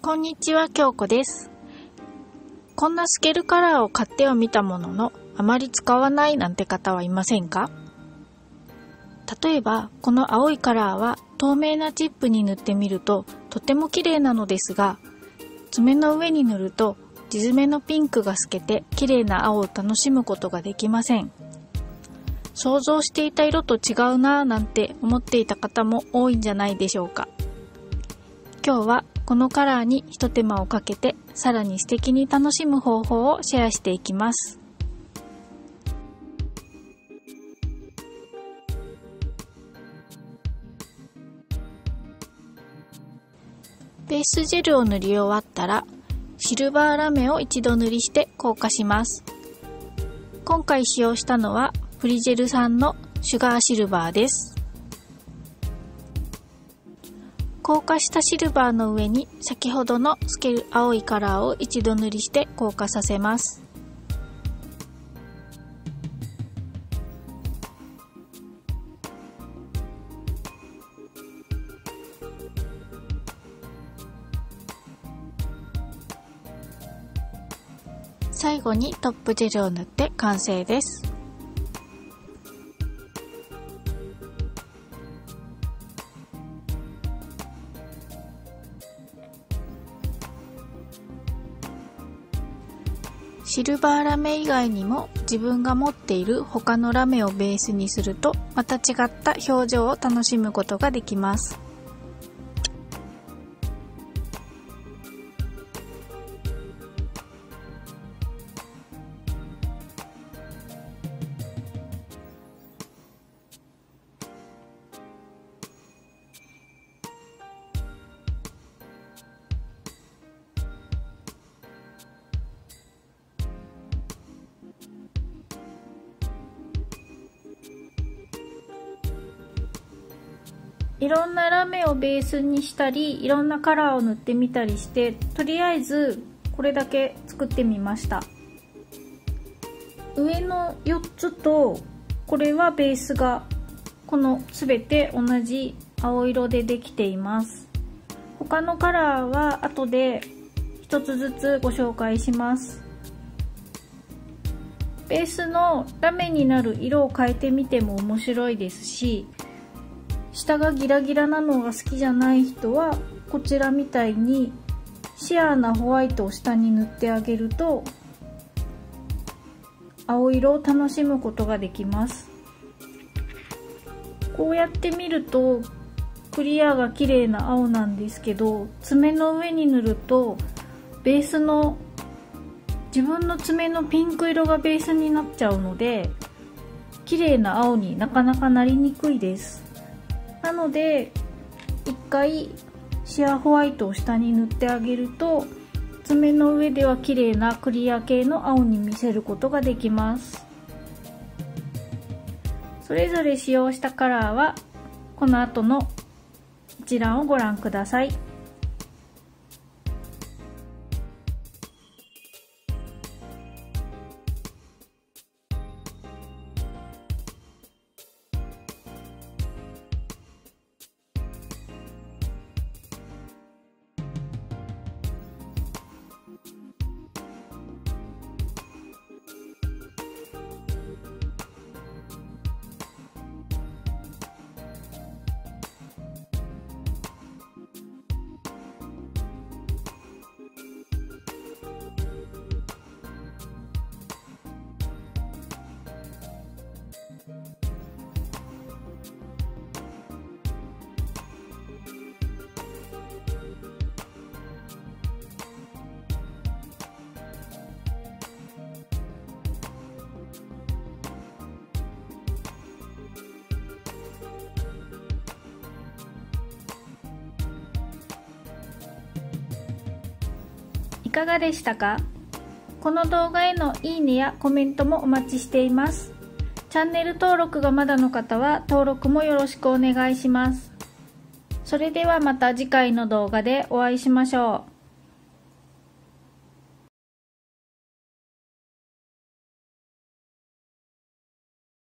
こんにちは、京子です。こんなスケルカラーを買ってはみたものの、あまり使わないなんて方はいませんか？例えば、この青いカラーは透明なチップに塗ってみるととても綺麗なのですが、爪の上に塗ると地爪のピンクが透けて綺麗な青を楽しむことができません。想像していた色と違うなぁなんて思っていた方も多いんじゃないでしょうか。今日はこのカラーに一手間をかけてさらに素敵に楽しむ方法をシェアしていきます。ベースジェルを塗り終わったらシルバーラメを一度塗りして硬化します。今回使用したのはプリジェルさんのシュガーシルバーです。硬化したシルバーの上に先ほどのスケル青いカラーを一度塗りして硬化させます。最後にトップジェルを塗って完成です。シルバーラメ以外にも自分が持っている他のラメをベースにするとまた違った表情を楽しむことができます。いろんなラメをベースにしたり、いろんなカラーを塗ってみたりして、とりあえずこれだけ作ってみました。上の4つとこれはベースがこの全て同じ青色でできています。他のカラーは後で1つずつご紹介します。ベースのラメになる色を変えてみても面白いですし、下がギラギラなのが好きじゃない人はこちらみたいにシアーなホワイトを下に塗ってあげると青色を楽しむことができます。こうやって見るとクリアが綺麗な青なんですけど、爪の上に塗るとベースの自分の爪のピンク色がベースになっちゃうので綺麗な青になかなかなりにくいです。なので一回シアーホワイトを下に塗ってあげると爪の上では綺麗なクリア系の青に見せることができます。それぞれ使用したカラーはこの後の一覧をご覧ください。いかがでしたか？この動画へのいいねやコメントもお待ちしています。チャンネル登録がまだの方は登録もよろしくお願いします。それではまた次回の動画でお会いしましょう。